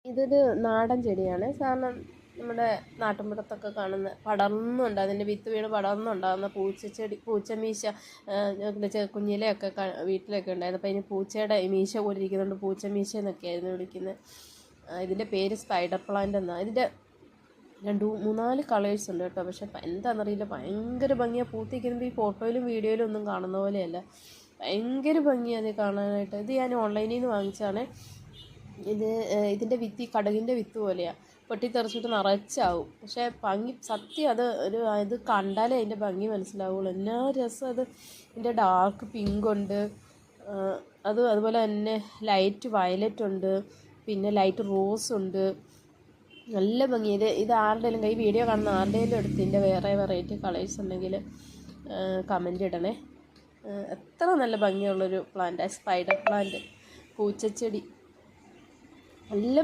ഇതൊരു നാടൻ ചെടിയാണ്. കാരണം നമ്മുടെ നാട്ടിൻപുറത്തൊക്കെ കാണുന്ന പടർന്നുണ്ട്, അതിൻ്റെ വിത്ത് വീണ് പടർന്നുണ്ടാകുന്ന പൂച്ചമീശ കുഞ്ഞിലെയൊക്കെ വീട്ടിലൊക്കെ ഉണ്ടായിരുന്നു. അപ്പോൾ അതിന് പൂച്ചയുടെ മീശ പോലെ ഇരിക്കുന്നുണ്ട്, പൂച്ചമീശ എന്നൊക്കെയായിരുന്നു വിളിക്കുന്നത്. ഇതിൻ്റെ പേര് സ്പൈഡർ പ്ലാന്റ് എന്നാണ്. ഇതിൻ്റെ 2-3-4 കളേഴ്സ് ഉണ്ട് കേട്ടോ. പക്ഷെ എന്താണെന്നറിയില്ല, ഭയങ്കര ഭംഗിയാണ് പൂത്തിരിക്കുന്നത്. ഈ ഫോട്ടോയിലും വീഡിയോയിലും ഒന്നും കാണുന്ന പോലെയല്ല, ഭയങ്കര ഭംഗിയാണ് അത് കാണാനായിട്ട്. ഇത് ഞാൻ ഓൺലൈനിൽ നിന്ന് വാങ്ങിച്ചതാണ്. ഇതിൻ്റെ വിത്ത് ഈ കടുകിൻ്റെ വിത്ത് പോലെയാണ്, പൊട്ടിത്തെറിച്ചിട്ട് നിറച്ചാവും. പക്ഷേ ഭംഗി സത്യം, ഇത് കണ്ടാലേ അതിൻ്റെ ഭംഗി മനസ്സിലാവുള്ളൂ. എന്നാ രസം അത്. ഇതിൻ്റെ ഡാർക്ക് പിങ്ക് ഉണ്ട്, അതുപോലെ തന്നെ ലൈറ്റ് വയലറ്റ് ഉണ്ട്, പിന്നെ ലൈറ്റ് റോസ് ഉണ്ട്. നല്ല ഭംഗി. ഇത് ആരുടെയും ഈ വീഡിയോ കാണുന്ന ആരുടെയും എടുത്ത് ഇതിൻ്റെ വേറെ വെറൈറ്റി കളേഴ്സ് ഉണ്ടെങ്കിൽ കമൻ്റ് ഇടണേ. എത്ര നല്ല ഭംഗിയുള്ളൊരു പ്ലാന്റാണ് സ്പൈഡർ പ്ലാന്റ്, പൂച്ചച്ചെടി. നല്ല